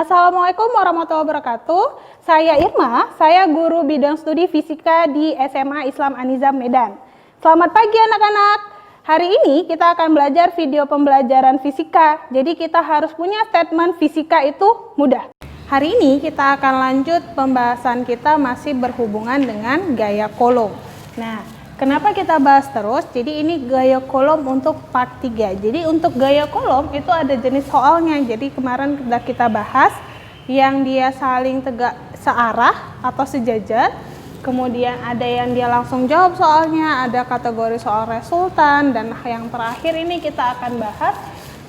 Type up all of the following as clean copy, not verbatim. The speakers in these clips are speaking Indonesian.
Assalamualaikum warahmatullahi wabarakatuh. Saya Irma, saya guru bidang studi fisika di SMA Islam An-Nizam Medan. Selamat pagi anak-anak. Hari ini kita akan belajar video pembelajaran fisika. Jadi kita harus punya statement fisika itu mudah. Hari ini kita akan lanjut pembahasan kita masih berhubungan dengan gaya Coulomb. Nah, kenapa kita bahas terus? Jadi ini gaya Coulomb untuk part 3. Jadi untuk gaya Coulomb itu ada jenis soalnya. Jadi kemarin sudah kita bahas yang dia saling tegak searah atau sejajar. Kemudian ada yang dia langsung jawab soalnya, ada kategori soal resultan, dan yang terakhir ini kita akan bahas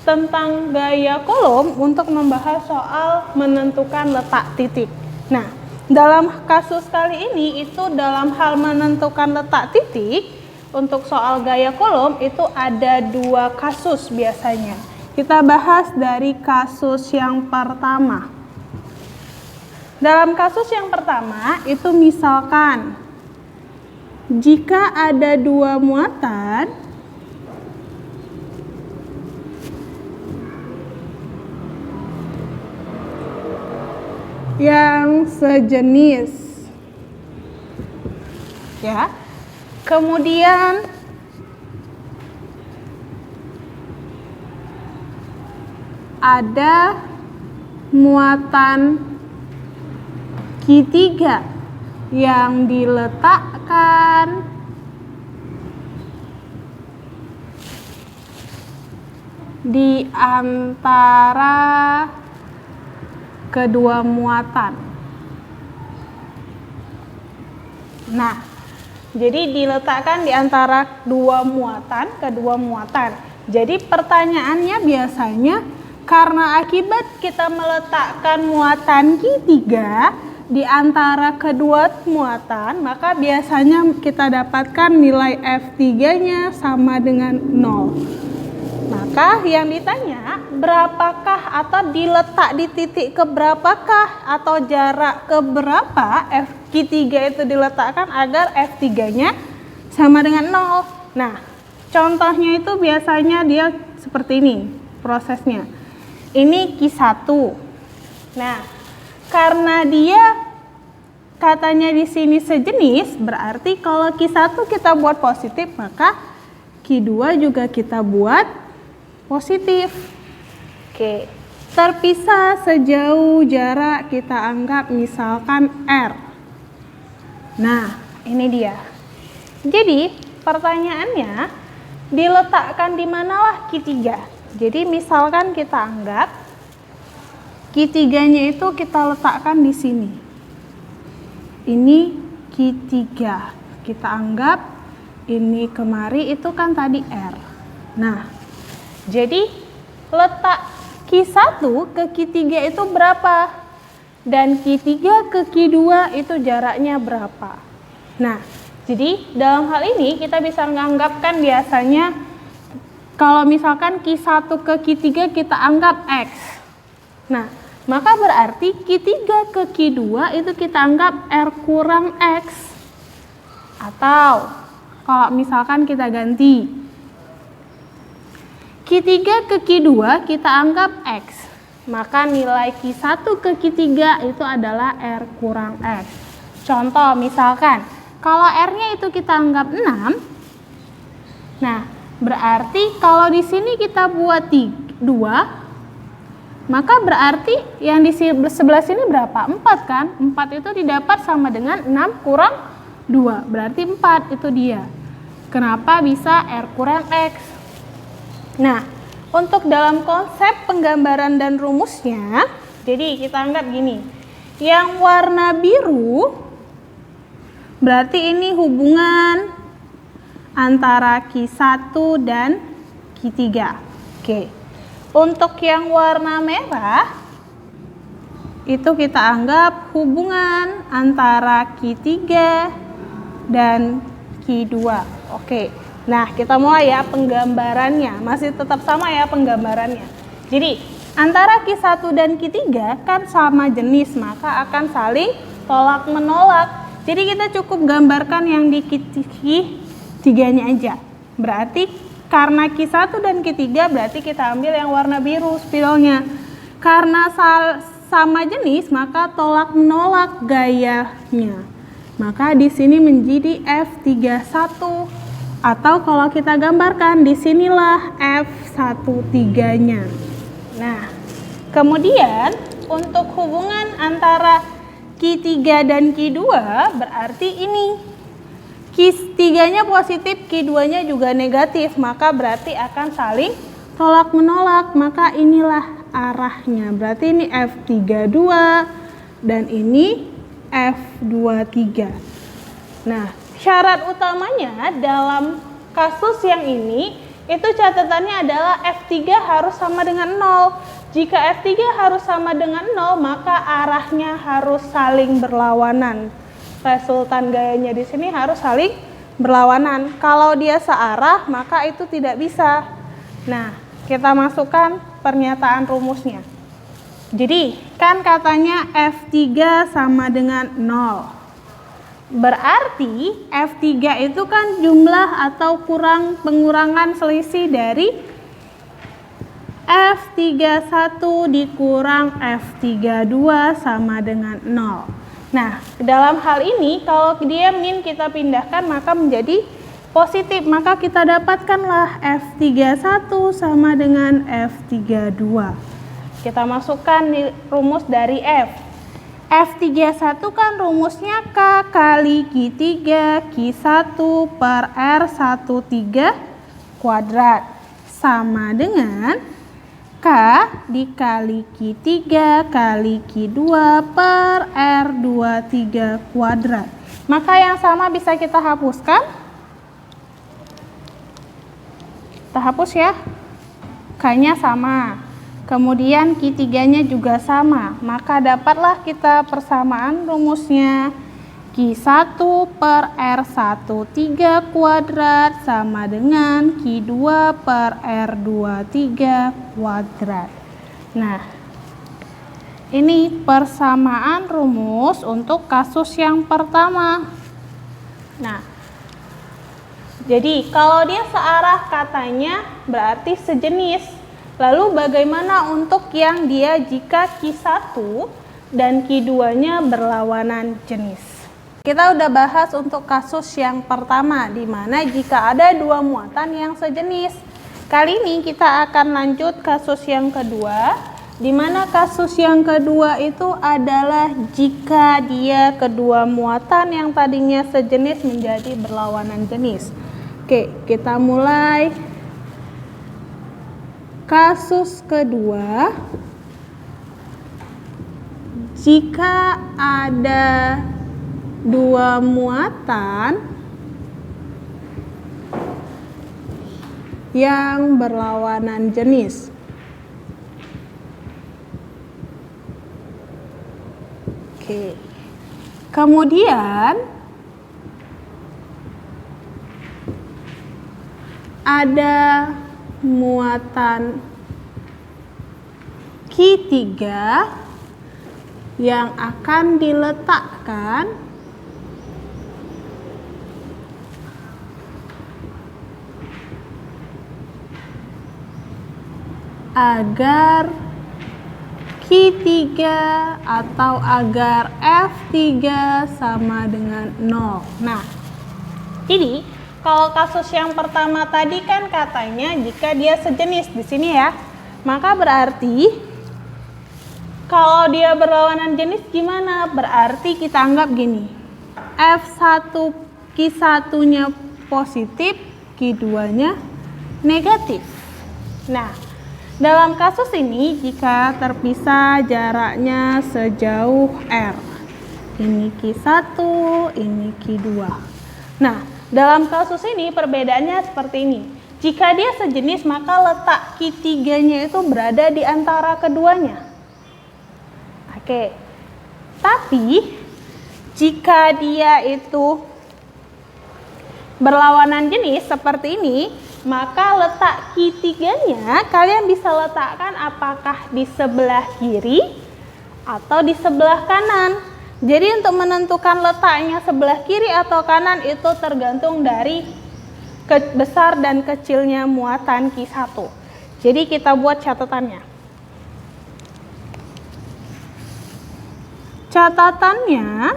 tentang gaya Coulomb untuk membahas soal menentukan letak titik. Nah, dalam kasus kali ini itu dalam hal menentukan letak titik untuk soal gaya Coulomb itu ada 2 kasus biasanya. Kita bahas dari kasus yang pertama. Dalam kasus yang pertama itu misalkan jika ada 2 muatan yang sejenis, ya. Kemudian ada muatan Q3 yang diletakkan di antara kedua muatan. Nah, jadi diletakkan di antara kedua muatan. Jadi pertanyaannya biasanya karena akibat kita meletakkan muatan Q3 di antara kedua muatan, maka biasanya kita dapatkan nilai F3-nya sama dengan 0. Maka yang ditanya, berapakah atau diletak di titik keberapakah atau jarak keberapa Q3 itu diletakkan agar F3-nya sama dengan 0. Nah, contohnya itu biasanya dia seperti ini prosesnya. Ini Q1. Nah, karena dia katanya di sini sejenis, berarti kalau Q1 kita buat positif, maka Q2 juga kita buat positif. Oke, terpisah sejauh jarak kita anggap misalkan R. Nah, ini dia. Jadi, pertanyaannya diletakkan di manalah Q3? Jadi, misalkan kita anggap Q3-nya itu kita letakkan di sini. Ini Q3. Kita anggap ini kemari itu kan tadi R. Nah, jadi letak Q1 ke Q3 itu berapa? Dan Q3 ke Q2 itu jaraknya berapa? Nah, jadi dalam hal ini kita bisa menganggapkan biasanya kalau misalkan Q1 ke Q3 kita anggap X. Nah, maka berarti Q3 ke Q2 itu kita anggap R kurang X. Atau kalau misalkan kita ganti Q3 ke Q2 kita anggap X. Maka nilai Q1 ke Q3 itu adalah R kurang X. Contoh misalkan kalau R-nya itu kita anggap 6. Nah, berarti kalau di sini kita buat 2, maka berarti yang di sebelah sini berapa? 4 kan? 4 itu didapat sama dengan 6 kurang 2. Berarti 4 itu dia. Kenapa bisa R kurang X? Nah, untuk dalam konsep penggambaran dan rumusnya, jadi kita anggap gini. Yang warna biru berarti ini hubungan antara Q1 dan Q3. Oke. Untuk yang warna merah, itu kita anggap hubungan antara Q3 dan Q2. Oke, nah kita mulai ya penggambarannya. Masih tetap sama ya penggambarannya. Jadi, antara Q1 dan Q3 kan sama jenis, maka akan saling tolak-menolak. Jadi kita cukup gambarkan yang di Q3-nya aja. Berarti karena Q1 dan Q3 berarti kita ambil yang warna biru spidolnya. Karena sama jenis, maka tolak menolak gayanya. Maka di sini menjadi F31. Atau kalau kita gambarkan, disinilah F13-nya. Nah, kemudian untuk hubungan antara Q3 dan Q2 berarti ini. Q3-nya positif, Q2-nya juga negatif, maka berarti akan saling tolak menolak. Maka inilah arahnya. Berarti ini F32 dan ini F23. Nah, syarat utamanya dalam kasus yang ini itu catatannya adalah F3 harus sama dengan 0. Jika F3 harus sama dengan 0, maka arahnya harus saling berlawanan. Resultan gayanya di sini harus saling berlawanan. Kalau dia searah, maka itu tidak bisa. Nah, kita masukkan pernyataan rumusnya. Jadi, kan katanya F3 sama dengan 0. Berarti F3 itu kan jumlah atau pengurangan selisih dari F31 dikurang F32 sama dengan 0. Nah, dalam hal ini kalau dia min kita pindahkan maka menjadi positif. Maka kita dapatkanlah F31 sama dengan F32. Kita masukkan di rumus dari F. F31 kan rumusnya K kali Q3 Q1 per R13 kuadrat sama dengan K dikali Q3 kali Q2 per R23 kuadrat. Maka yang sama bisa kita hapuskan. Kita hapus ya. K-nya sama. Kemudian Q3-nya juga sama, maka dapatlah kita persamaan rumusnya Q1 per R13 kuadrat sama dengan Q2 per R23 kuadrat. Nah, ini persamaan rumus untuk kasus yang pertama. Nah, jadi kalau dia searah katanya berarti sejenis. Lalu bagaimana untuk yang dia jika Q1 dan Q2-nya berlawanan jenis? Kita udah bahas untuk kasus yang pertama, di mana jika ada dua muatan yang sejenis. Kali ini kita akan lanjut kasus yang kedua, di mana kasus yang kedua itu adalah jika dia kedua muatan yang tadinya sejenis menjadi berlawanan jenis. Oke, kita mulai. Kasus kedua, jika ada dua muatan yang berlawanan jenis. Oke. Kemudian ada muatan Q3 yang akan diletakkan agar Q3 atau agar F3 sama dengan 0. Nah, ini kalau kasus yang pertama tadi kan katanya jika dia sejenis di sini ya, maka berarti kalau dia berlawanan jenis gimana? Berarti kita anggap gini, F1 Q1-nya positif, Q2-nya negatif. Nah, dalam kasus ini jika terpisah jaraknya sejauh R, ini Q1, ini Q2. Nah, dalam kasus ini perbedaannya seperti ini. Jika dia sejenis maka letak Q3-nya itu berada di antara keduanya. Oke. Tapi jika dia itu berlawanan jenis seperti ini, maka letak Q3-nya kalian bisa letakkan apakah di sebelah kiri atau di sebelah kanan. Jadi untuk menentukan letaknya sebelah kiri atau kanan itu tergantung dari besar dan kecilnya muatan Q1. Jadi kita buat catatannya. Catatannya,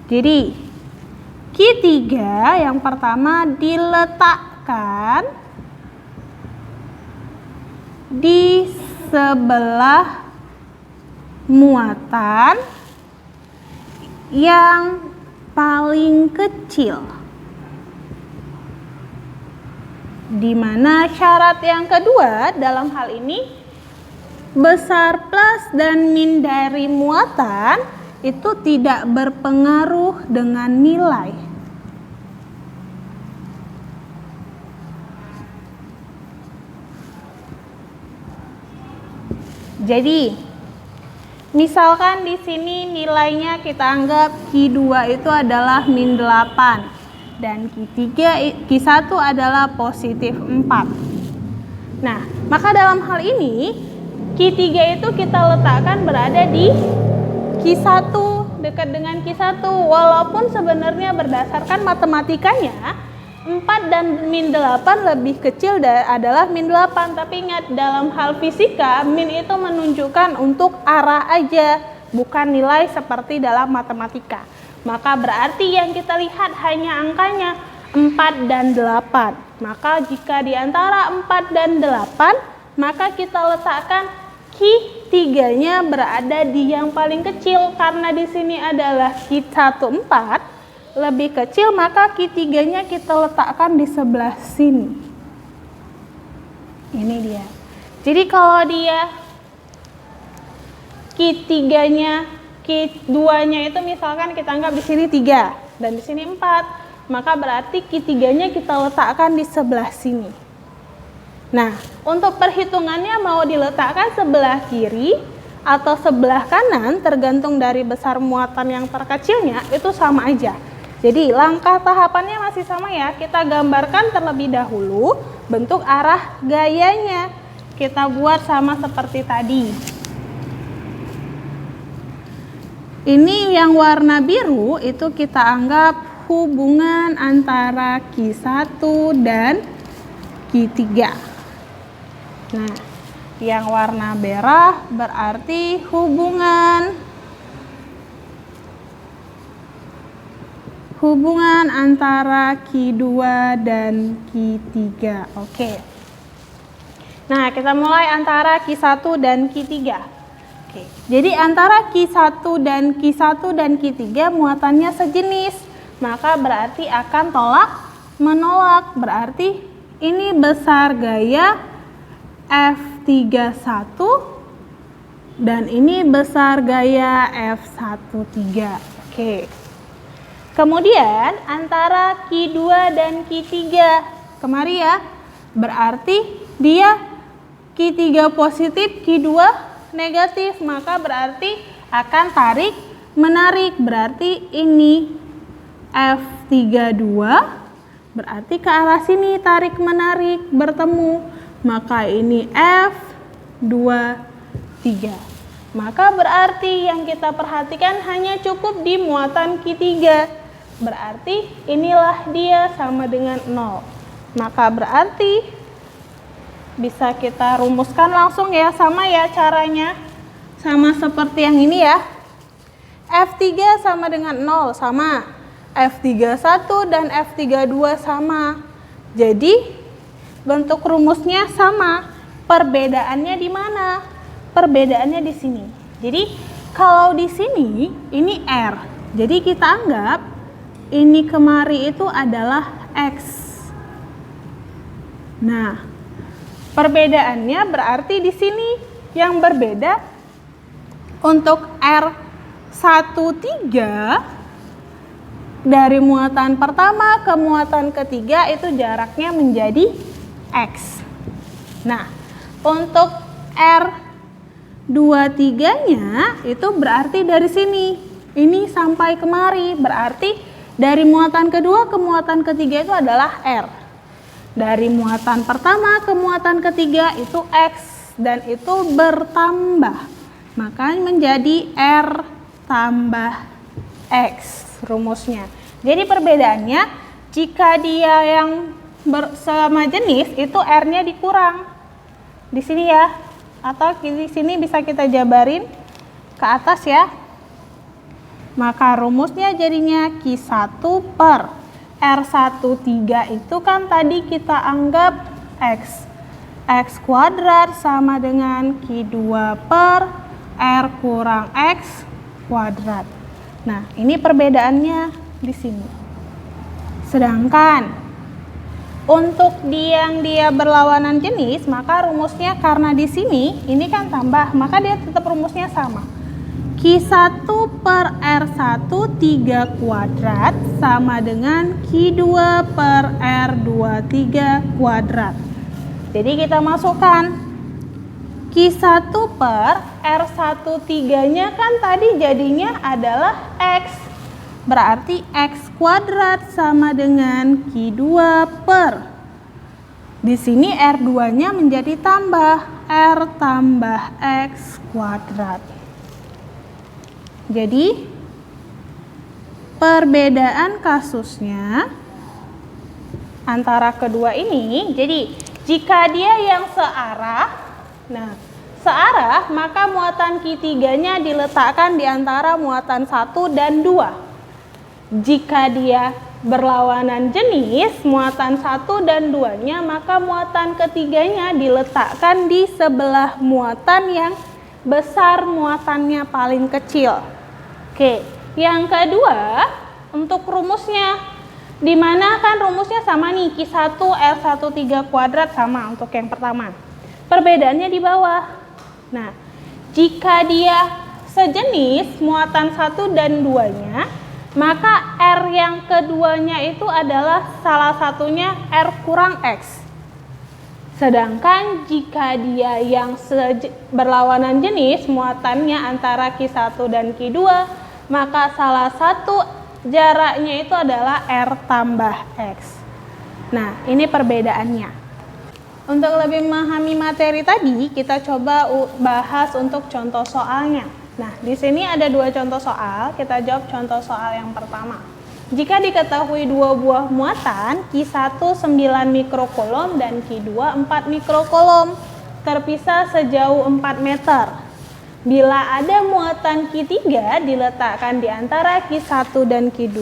jadi Q3 yang pertama diletakkan di sebelah muatan yang paling kecil. Di mana syarat yang kedua dalam hal ini besar plus dan min dari muatan itu tidak berpengaruh dengan nilai. Jadi, misalkan di sini nilainya kita anggap Q2 itu adalah min 8 dan Q1 adalah positif 4. Nah, maka dalam hal ini Q3 itu kita letakkan berada di Q1, dekat dengan Q1, walaupun sebenarnya berdasarkan matematikanya 4 dan min 8 lebih kecil adalah min 8, tapi ingat dalam hal fisika min itu menunjukkan untuk arah aja, bukan nilai seperti dalam matematika. Maka berarti yang kita lihat hanya angkanya 4 dan 8. Maka jika di antara 4 dan 8, maka kita letakkan Q3-nya berada di yang paling kecil. Karena di sini adalah Q1 4 lebih kecil, maka Q3-nya kita letakkan di sebelah sini. Ini dia. Jadi kalau dia Q3-nya, Q2-nya itu misalkan kita anggap di sini 3 dan di sini 4, maka berarti Q3-nya kita letakkan di sebelah sini. Nah, untuk perhitungannya mau diletakkan sebelah kiri atau sebelah kanan tergantung dari besar muatan yang terkecilnya, itu sama aja. Jadi langkah tahapannya masih sama ya. Kita gambarkan terlebih dahulu bentuk arah gayanya. Kita buat sama seperti tadi. Ini yang warna biru itu kita anggap hubungan antara Q1 dan Q3. Nah, yang warna merah berarti hubungan antara Q2 dan Q3. Oke. Nah, kita mulai antara Q1 dan Q3. Oke. Jadi antara Q1 dan Q3 muatannya sejenis, maka berarti akan tolak menolak. Berarti ini besar gaya F31 dan ini besar gaya F13. Oke. Kemudian antara Q2 dan Q3 kemari ya. Berarti dia Q3 positif, Q2 negatif, maka berarti akan tarik menarik. Berarti ini F32 berarti ke arah sini tarik menarik bertemu. Maka ini F23. Maka berarti yang kita perhatikan hanya cukup di muatan Q3. Berarti inilah dia sama dengan 0. Maka berarti bisa kita rumuskan langsung ya, sama ya caranya. Sama seperti yang ini ya. F3 sama dengan 0, sama. F31 dan F32 sama. Jadi bentuk rumusnya sama, perbedaannya di mana? Perbedaannya di sini. Jadi kalau di sini ini R. Jadi kita anggap ini kemari itu adalah X. Nah, perbedaannya berarti di sini yang berbeda untuk R13 dari muatan pertama ke muatan ketiga itu jaraknya menjadi X. Nah, untuk R23-nya itu berarti dari sini. Ini sampai kemari. Berarti dari muatan kedua ke muatan ketiga itu adalah R. Dari muatan pertama ke muatan ketiga itu X. Dan itu bertambah. Maka menjadi R tambah X rumusnya. Jadi perbedaannya jika dia yang bersama jenis itu R-nya dikurang di sini ya, atau di sini bisa kita jabarin ke atas ya. Maka rumusnya jadinya Q1 per R13 itu kan tadi kita anggap X. X kuadrat sama dengan Q2 per R kurang X kuadrat. Nah, ini perbedaannya di sini. Sedangkan untuk yang dia berlawanan jenis, maka rumusnya karena di sini ini kan tambah, maka dia tetap rumusnya sama. Q1 per R13 kuadrat sama dengan Q2 per R23 kuadrat. Jadi kita masukkan Q1 per R13-nya kan tadi jadinya adalah X. Berarti X kuadrat sama dengan Q2 per. Di sini R2-nya menjadi tambah R tambah X kuadrat. Jadi perbedaan kasusnya antara kedua ini, jadi jika dia yang searah, nah searah maka muatan Q3-nya diletakkan di antara muatan 1 dan 2. Jika dia berlawanan jenis, muatan 1 dan 2-nya, maka muatan ketiganya diletakkan di sebelah muatan yang besar, muatannya paling kecil. Oke, yang kedua untuk rumusnya, dimana kan rumusnya sama nih, Q1 R13 kuadrat sama untuk yang pertama. Perbedaannya di bawah. Nah, jika dia sejenis muatan 1 dan 2-nya, maka R yang keduanya itu adalah salah satunya R kurang X. Sedangkan jika dia yang berlawanan jenis, muatannya antara Q1 dan Q2, maka salah satu jaraknya itu adalah R tambah X. Nah, ini perbedaannya. Untuk lebih memahami materi tadi, kita coba bahas untuk contoh soalnya. Nah, di sini ada dua contoh soal, kita jawab contoh soal yang pertama. Jika diketahui dua buah muatan, Q1 9 mikrokulom dan Q2 4 mikrokulom, terpisah sejauh 4 meter. Bila ada muatan Q3 diletakkan di antara Q1 dan Q2,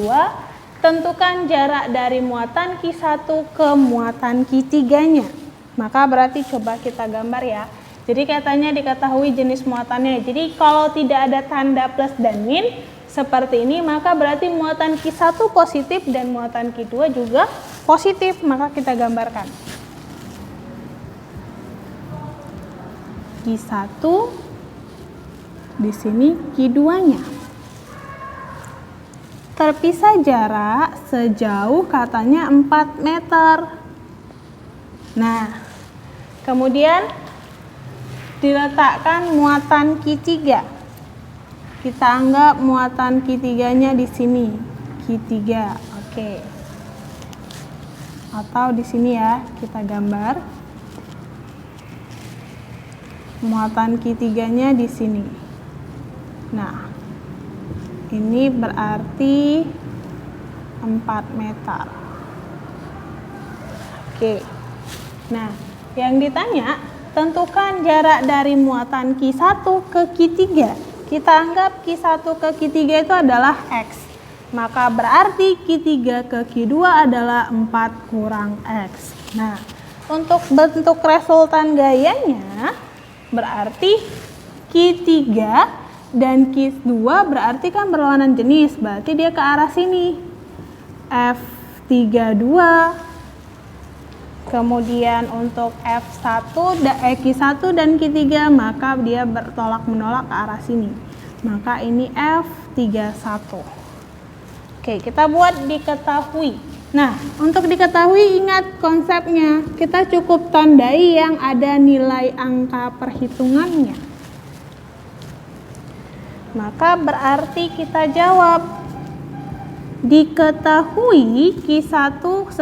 tentukan jarak dari muatan Q1 ke muatan Q3-nya. Maka berarti coba kita gambar ya. Jadi katanya diketahui jenis muatannya. Jadi kalau tidak ada tanda plus dan min seperti ini, maka berarti muatan Q1 positif dan muatan Q2 juga positif. Maka kita gambarkan. Q1, di sini Q2-nya. Terpisah jarak sejauh katanya 4 meter. Nah, kemudian diletakkan muatan Q3. Kita anggap muatan Q3-nya di sini. Q3. Oke. Atau di sini ya, kita gambar. Muatan Q3-nya di sini. Nah, ini berarti 4 meter. Oke. Nah, yang ditanya, tentukan jarak dari muatan Q1 ke Q3. Kita anggap Q1 ke Q3 itu adalah X. Maka berarti Q3 ke Q2 adalah 4 kurang X. Nah, untuk bentuk resultan gayanya, berarti Q3 dan Q2 berarti kan berlawanan jenis. Berarti dia ke arah sini. F32. Kemudian untuk Q1 dan Q3 maka dia bertolak menolak ke arah sini. Maka ini F31. Oke, kita buat diketahui. Nah, untuk diketahui ingat konsepnya. Kita cukup tandai yang ada nilai angka perhitungannya. Maka berarti kita jawab. Diketahui Q1 9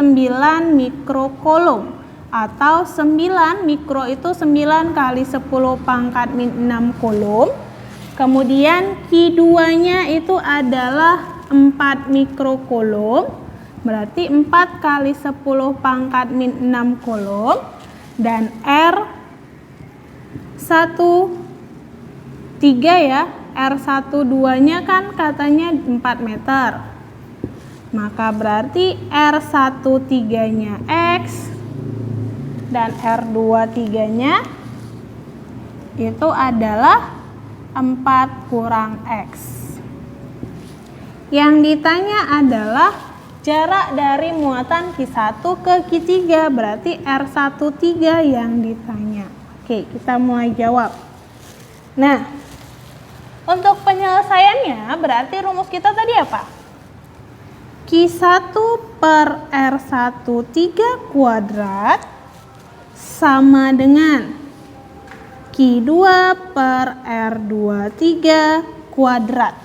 mikrokulom atau 9 mikro itu 9 kali 10 pangkat min 6 kulom. Kemudian Q2-nya itu adalah 4 mikrokulom, berarti 4 kali 10 pangkat min 6 kulom, dan R 1 3 ya, R12-nya kan katanya 4 meter. Maka berarti R13-nya X dan R23-nya itu adalah 4 kurang X. Yang ditanya adalah jarak dari muatan Q1 ke Q3, berarti R13 yang ditanya. Oke, kita mulai jawab. Nah, untuk penyelesaiannya berarti rumus kita tadi apa? Q1 per R13 kuadrat sama dengan Q2 per R23 kuadrat.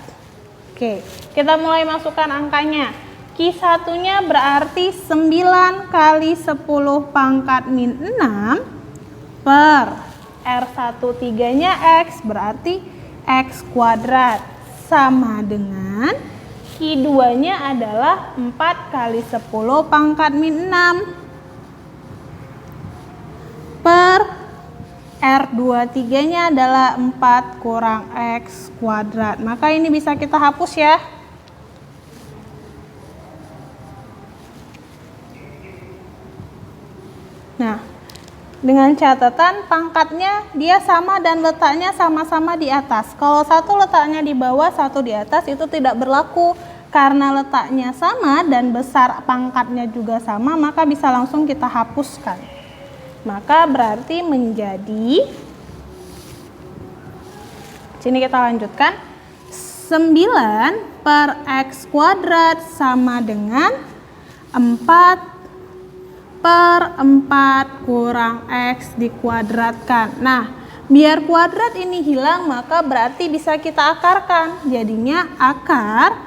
Oke, kita mulai masukkan angkanya. Q1-nya berarti 9 kali 10 pangkat min 6 per R13-nya X berarti X kuadrat sama dengan Q2-nya adalah 4 kali 10 pangkat min 6 per R23-nya adalah 4 kurang X kuadrat. Maka ini bisa kita hapus ya. Nah, dengan catatan pangkatnya dia sama dan letaknya sama-sama di atas. Kalau satu letaknya di bawah, satu di atas, itu tidak berlaku. Karena letaknya sama dan besar pangkatnya juga sama, maka bisa langsung kita hapuskan. Maka berarti menjadi, sini kita lanjutkan, 9 per X kuadrat sama dengan 4 per 4 kurang X dikuadratkan. Nah, biar kuadrat ini hilang, maka berarti bisa kita akarkan. Jadinya akar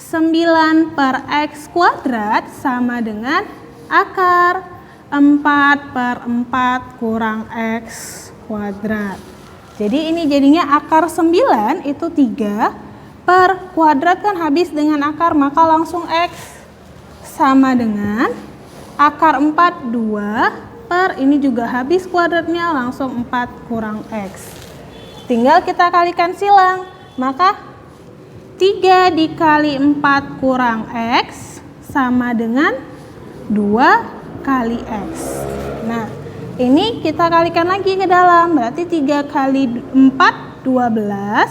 9 per X kuadrat sama dengan akar 4 per 4 kurang X kuadrat. Jadi ini jadinya akar 9 itu 3 per kuadrat kan habis dengan akar, maka langsung X sama dengan akar 4 2 per ini juga habis kuadratnya, langsung 4 kurang X. Tinggal kita kalikan silang, maka 3 dikali 4 kurang X sama dengan 2 kali X. Nah, ini kita kalikan lagi ke dalam, berarti 3 kali 4 12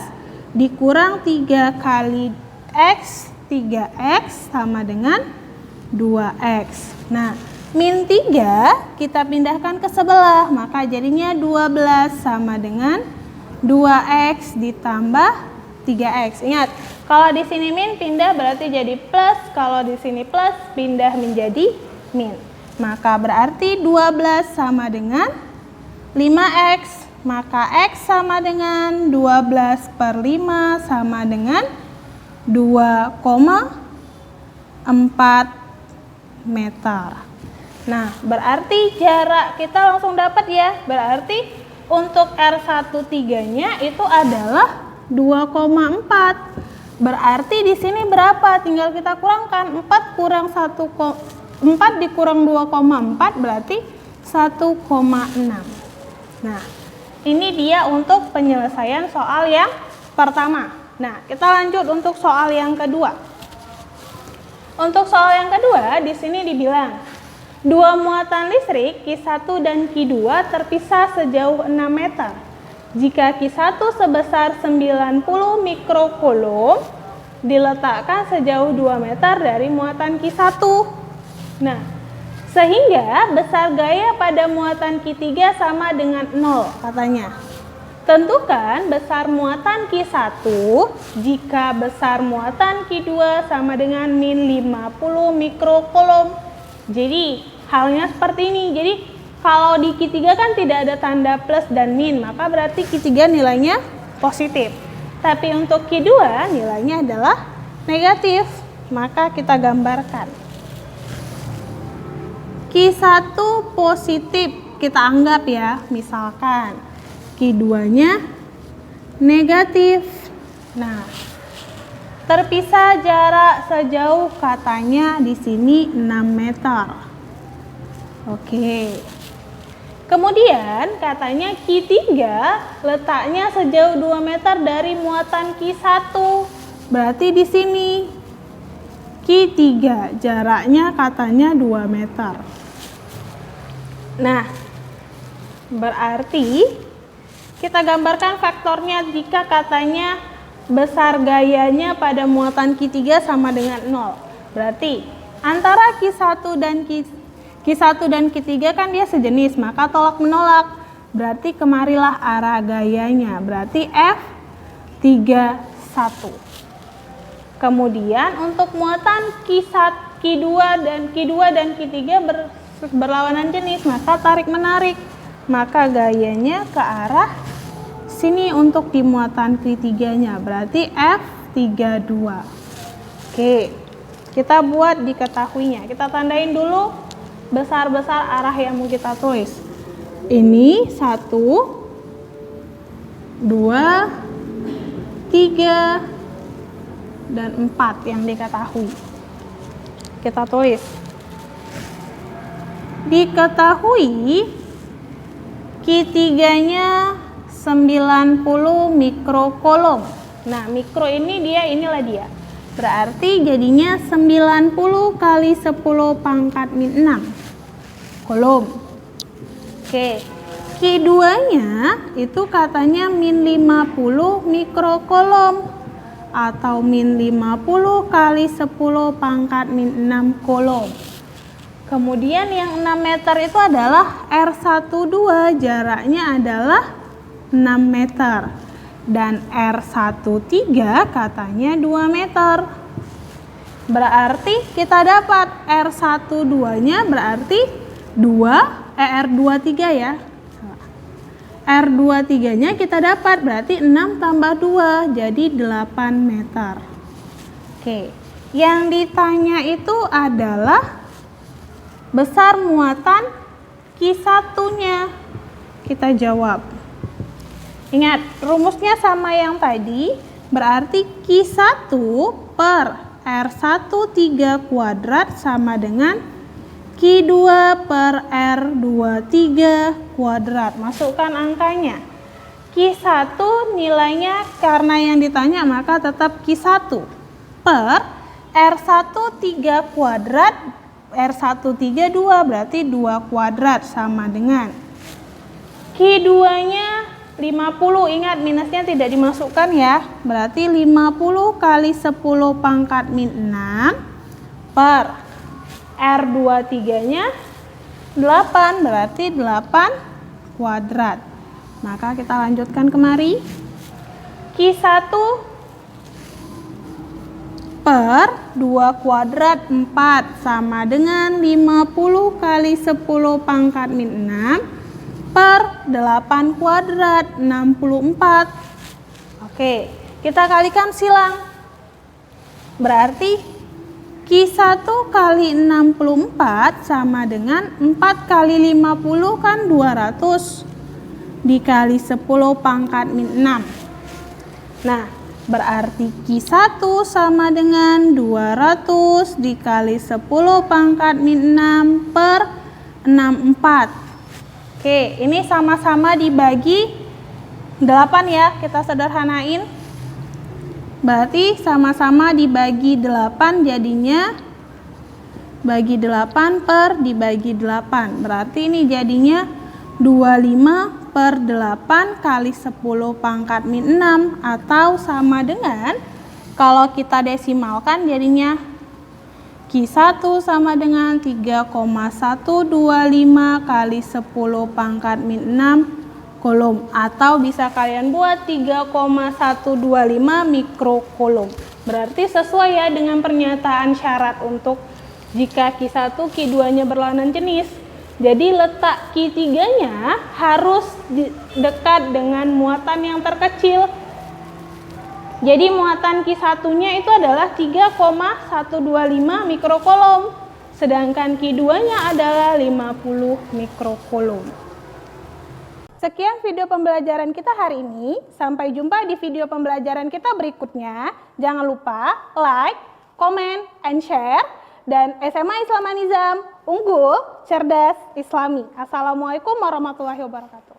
dikurang 3 kali X 3X sama dengan 2X. Nah, min 3 kita pindahkan ke sebelah, maka jadinya 12 sama dengan 2X ditambah 3X. Ingat, kalau di sini min pindah berarti jadi plus, kalau di sini plus pindah menjadi min. Maka berarti 12 sama dengan 5X, maka X sama dengan 12 per 5 sama dengan 2,4 meter. Nah, berarti jarak kita langsung dapat ya. Berarti untuk R13-nya itu adalah 2,4. Berarti di sini berapa? Tinggal kita kurangkan. 4 kurang 4 dikurang 2,4 berarti 1,6. Nah, ini dia untuk penyelesaian soal yang pertama. Nah, kita lanjut untuk soal yang kedua. Untuk soal yang kedua, di sini dibilang dua muatan listrik Q1 dan Q2 terpisah sejauh 6 meter. Jika Q1 sebesar 90 mikrokulum diletakkan sejauh 2 meter dari muatan Q1. Nah, sehingga besar gaya pada muatan Q3 sama dengan 0 katanya. Tentukan besar muatan Q1 jika besar muatan Q2 sama dengan min 50 mikrokulum. Jadi halnya seperti ini. Jadi kalau di Q3 kan tidak ada tanda plus dan min, maka berarti Q3 nilainya positif. Tapi untuk Q2 nilainya adalah negatif. Maka kita gambarkan. Q1 positif, kita anggap ya, misalkan Q2-nya negatif. Nah, terpisah jarak sejauh katanya di sini 6 meter. Oke. Kemudian katanya Q3 letaknya sejauh 2 meter dari muatan Q1. Berarti di sini Q3 jaraknya katanya 2 meter. Nah, berarti kita gambarkan vektornya jika katanya besar gayanya pada muatan Q3 sama dengan 0. Berarti antara Q1 dan Q3 kan dia sejenis, maka tolak menolak. Berarti kemarilah arah gayanya. Berarti F31. Kemudian untuk muatan Q2 dan Q3 berlawanan jenis, maka tarik menarik. Maka gayanya ke arah sini untuk di muatan Q3-nya. Berarti F32. Oke. Kita buat diketahuinya. Kita tandain dulu besar-besar arah yang mau kita tulis. Ini 1, 2, 3, dan 4 yang diketahui. Kita tulis. Diketahui Q3-nya 90 mikrokolom. Nah, mikro inilah dia. Berarti jadinya 90 kali 10 pangkat min 6 kolom. Oke, Q2-nya itu katanya min 50 mikrokolom atau min 50 kali 10 pangkat min 6 kolom. Kemudian yang 6 meter itu adalah R12, jaraknya adalah 6 meter. Dan R13 katanya 2 meter. Berarti kita dapat R12-nya berarti R23 ya. R23-nya kita dapat berarti 6 tambah 2 jadi 8 meter. Oke, yang ditanya itu adalah besar muatan Q1-nya. Kita jawab. Ingat, rumusnya sama yang tadi, berarti Q1 per R13 kuadrat sama dengan Q2 per R23 kuadrat. Masukkan angkanya. Q1 nilainya karena yang ditanya maka tetap Q1 per R13 kuadrat, R13 2 berarti 2 kuadrat sama dengan Q2-nya 50, ingat minusnya tidak dimasukkan ya. Berarti 50 kali 10 pangkat min 6 per R23-nya 8, berarti 8 kuadrat. Maka kita lanjutkan kemari. Q1 per 2 kuadrat 4 sama dengan 50 kali 10 pangkat min 6 per 8 kuadrat 64. Oke, kita kalikan silang. Berarti Q1 kali 64 sama dengan 4 kali 50 kan 200 dikali 10 pangkat min 6. Nah, berarti Q1 sama dengan 200 dikali 10 pangkat min 6 per 64. Oke, ini sama-sama dibagi 8 ya, kita sederhanain. Berarti sama-sama dibagi 8 jadinya bagi 8 per dibagi 8. Berarti ini jadinya 25 per 8 kali 10 pangkat min 6 atau sama dengan kalau kita desimalkan jadinya Q1 sama dengan 3,125 kali 10 pangkat min 6 kolom. Atau bisa kalian buat 3,125 mikrokolom. Berarti sesuai ya dengan pernyataan syarat untuk jika Q1, Q2-nya berlawanan jenis. Jadi letak Q3-nya harus dekat dengan muatan yang terkecil. Jadi muatan Q1-nya itu adalah 3,125 mikrokolom, sedangkan Q2-nya adalah 50 mikrokolom. Sekian video pembelajaran kita hari ini. Sampai jumpa di video pembelajaran kita berikutnya. Jangan lupa like, comment, and share. dan SMA Islam An Nizam, unggul, cerdas, islami. Assalamualaikum warahmatullahi wabarakatuh.